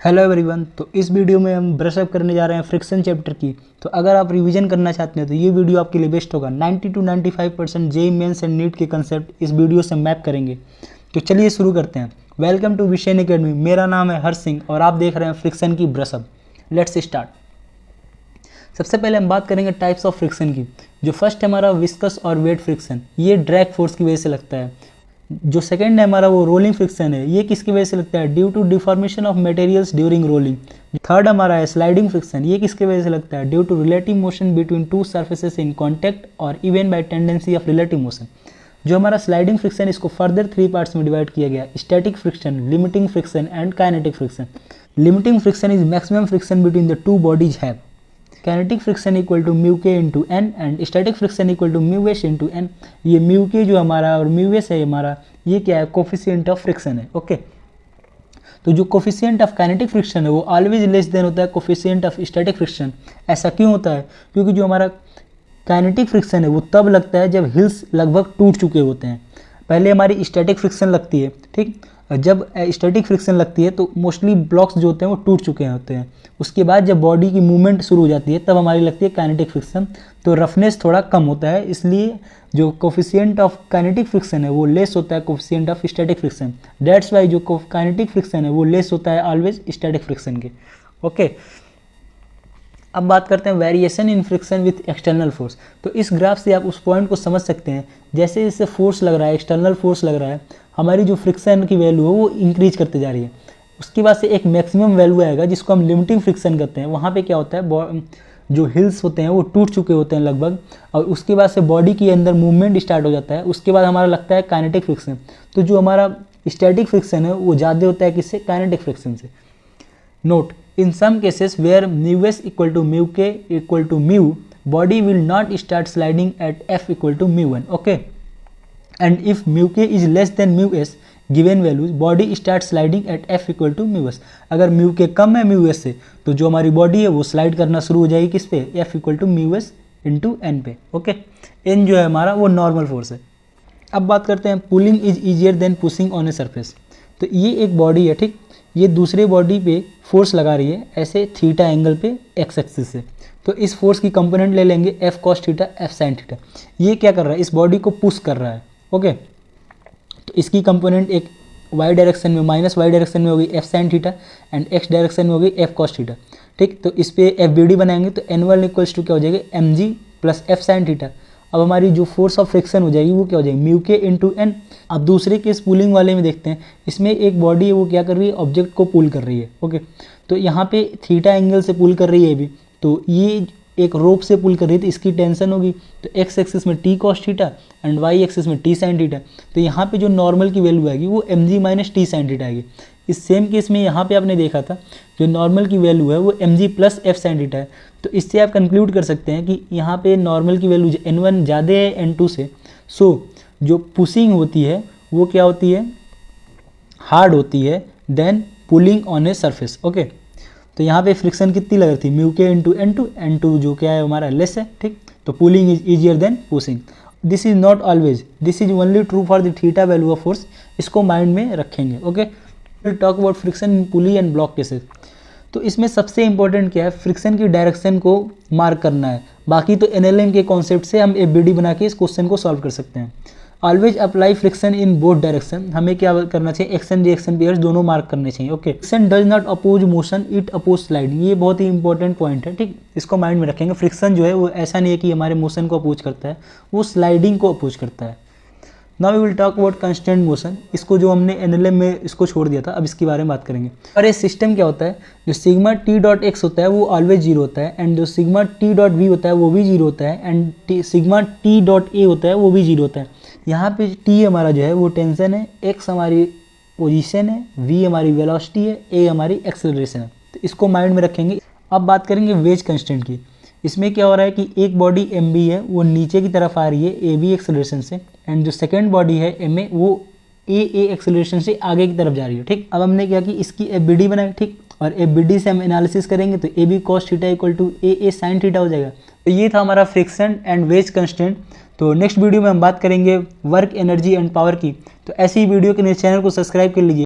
Hello everyone. तो इस video में हम ब्रशअप करने जा रहे हैं फ्रिक्शन चैप्टर की। तो अगर आप रिवीजन करना चाहते हैं तो ये वीडियो आपके लिए बेस्ट होगा। 90 to 95% JEE mains and NEET के कंसेप्ट इस वीडियो से मैप करेंगे। तो चलिए शुरू करते हैं। Welcome to Vishen academy. मेरा नाम है हर्ष सिंह और आप देख रहे हैं फ्रिक्शन की ब्रशअप। Let's start. सबसे पहले हम बात करेंगे टाइप्स ऑफ फ्रिक्शन की। जो फर्स्ट है हमारा विस्कस और वेट फ्रिक्शन, ये ड्रैग फोर्स की वजह से लगता है। जो सेकंड है हमारा वो रोलिंग फ्रिक्शन है, ये किसकी वजह से लगता है? Due to deformation of materials during rolling. Third हमारा है स्लाइडिंग फ्रिक्शन, ये किसकी वजह से लगता है? Due to relative motion between two surfaces in contact और even by tendency of relative motion. जो हमारा स्लाइडिंग फ्रिक्शन, इसको फर्दर 3 पार्ट्स में डिवाइड किया गया: static friction, limiting friction and kinetic friction. Limiting friction is maximum friction between the two bodies have. Kinetic friction equal to mu k into n and static friction equal to mu s into n. ये mu k जो हमारा और mu S है हमारा, ये क्या है? Coefficient of friction है। ओके, तो जो कोफिशिएंट ऑफ काइनेटिक फ्रिक्शन है वो ऑलवेज लेस देन होता है कोफिशिएंट ऑफ स्टैटिक फ्रिक्शन। ऐसा क्यों होता है? क्योंकि जो हमारा काइनेटिक फ्रिक्शन है वो तब लगता है जब हिल्स लगभग टूट चुके होते हैं। पहले हमारी स्टैटिक फ्रिक्शन लगती है, ठीक। जब स्टैटिक फ्रिक्शन लगती है तो मोस्टली ब्लॉक्स जो होते हैं वो टूट चुके होते हैं। उसके बाद जब बॉडी की मूवमेंट शुरू हो जाती है तब हमारी लगती है काइनेटिक फ्रिक्शन, तो रफनेस थोड़ा कम होता है। इसलिए जो कोफिशिएंट ऑफ काइनेटिक फ्रिक्शन है वो लेस होता है coefficient of static friction. That's why जो काइनेटिक फ्रिक्शन है वो लेस होता है ऑलवेज स्टैटिक फ्रिक्शन के। ओके, अब बात करते हैं variation in friction with external force. तो इस ग्राफ से आप उस पॉइंट को समझ सकते हैं, जैसे जैसे फोर्स लग रहा है, एक्सटर्नल फोर्स लग रहा है, हमारी जो फ्रिक्शन की वैल्यू है वो इंक्रीज करते जा रही है। उसके बाद से एक मैक्सिमम वैल्यू आएगा जिसको हम लिमिटिंग फ्रिक्शन कहते हैं। वहाँ पे क्या होता है, जो हिल्स होते हैं वो टूट चुके होते हैं लगभग, और उसके बाद से बॉडी के अंदर मूवमेंट स्टार्ट हो जाता है। उसके बाद हमारा लगता है काइनेटिक फ्रिक्शन। तो जो हमारा स्टैटिक फ्रिक्शन है वो ज़्यादा होता है किससे? काइनेटिक फ्रिक्शन से। Note, in some cases where mu s equal to mu k equal to mu, body will not start sliding at f equal to mu 1. Okay, and if mu k is less than mu s given values, body start sliding at f equal to mu s. अगर mu k कम है mu s से तो जो हमारी body है वो slide करना शुरू हो जाएगी किस पे? f equal to mu s into n पे। ओके, n जो है हमारा वो नॉर्मल फोर्स है। अब बात करते हैं pulling is easier than pushing on a surface. तो ये एक बॉडी है, ठीक, ये दूसरे बॉडी पे फोर्स लगा रही है ऐसे थीटा एंगल पे एक्स एक्सिस से। तो इस फोर्स की कंपोनेंट ले लेंगे F cos theta F sine theta. ये क्या कर रहा है? इस बॉडी को पुश कर रहा है। ओके, तो इसकी कंपोनेंट एक वाई डायरेक्शन में माइनस वाई डायरेक्शन में होगी F sine theta and x direction में होगी एफ कॉस थीटा, ठीक। तो इस पर एफ बी डी बनाएंगे तो एन वन इक्वल्स टू क्या हो जाएगा? M G plus F sine theta. अब हमारी जो फोर्स ऑफ फ्रिक्शन हो जाएगी वो क्या हो जाएगी? Mu k into N. अब दूसरे केस पुलिंग वाले में देखते हैं, इसमें एक बॉडी है वो क्या कर रही है? ऑब्जेक्ट को पुल कर रही है। ओके, तो यहाँ पे थीटा एंगल से पुल कर रही है अभी, तो ये एक रोप से पुल कर रही है तो इसकी टेंशन होगी। तो एक्स एक्सिस में T cos theta and Y axis में टी साइन थीटा। तो यहाँ पे जो नॉर्मल की वैल्यू आएगी वो M G minus T sine theta आएगी। इस सेम केस में यहाँ पे आपने देखा था जो नॉर्मल की वैल्यू है वो M G plus F sine theta है। तो इससे आप कंक्लूड कर सकते हैं कि यहाँ पे नॉर्मल की वैल्यू एन वन ज़्यादा है एन टू से। सो जो पुशिंग होती है वो क्या होती है? हार्ड होती है than pulling on a surface. Okay, तो यहाँ पे फ्रिक्शन कितनी लग रही थी? Mu k into N to जो क्या है हमारा लेस है, ठीक। तो pulling is easier than pushing. This is not always, this is only true for the theta value of force. इसको माइंड में रखेंगे। Okay, will talk about friction in pulley and block cases. तो इसमें सबसे important क्या है? Friction की direction को मार्क करना है। बाकी तो एनएलएम के कॉन्सेप्ट से हम एफबीडी बना के इस क्वेश्चन को सॉल्व कर सकते हैं। Always apply friction in both direction. हमें क्या करना चाहिए? एक्शन रिएक्शन पेयर्स दोनों मार्क करने चाहिए। Okay, friction does not oppose motion, it oppose sliding. ये बहुत ही इंपॉर्टेंट पॉइंट है, ठीक। इसको माइंड में रखेंगे। फ्रिक्शन जो है वो ऐसा नहीं है कि हमारे मोशन को अपोज करता है, वो स्लाइडिंग को अपोज करता है। Now we will talk about constant motion. इसको जो हमने एनएलएम में इसको छोड़ दिया था, अब इसके बारे में बात करेंगे। और ये सिस्टम क्या होता है? जो सिग्मा टी डॉट एक्स होता है वो ऑलवेज जीरो होता है, एंड जो सिग्मा टी डॉट वी होता है वो भी जीरो होता है, and sigma T dot A होता है वो भी जीरो होता है। यहाँ पे टी हमारा जो है वो टेंशन है, एक्स हमारी पोजीशन है, वी हमारी वेलोसिटी है, ए हमारी एक्सेलरेशन है। तो इसको माइंड में रखेंगे। अब बात करेंगे वेज कंस्टेंट की। इसमें क्या हो रहा है कि एक बॉडी एम बी है वो नीचे की तरफ आ रही है ए बी एक्सेलरेशन से, एंड जो सेकेंड बॉडी है एम ए वो ए एक्सेलरेशन से आगे की तरफ जा रही है, ठीक। अब हमने क्या कि इसकी एफ बी डी बनाई, ठीक, और एफ बी डी से हम एनालिसिस करेंगे तो A B cos theta equal to A sine theta हो जाएगा। तो ये था हमारा फ्रिक्शन एंड वेज कंस्टेंट। तो नेक्स्ट वीडियो में हम बात करेंगे वर्क, एनर्जी एंड पावर की। तो ऐसी वीडियो के लिए चैनल को सब्सक्राइब कर लीजिए।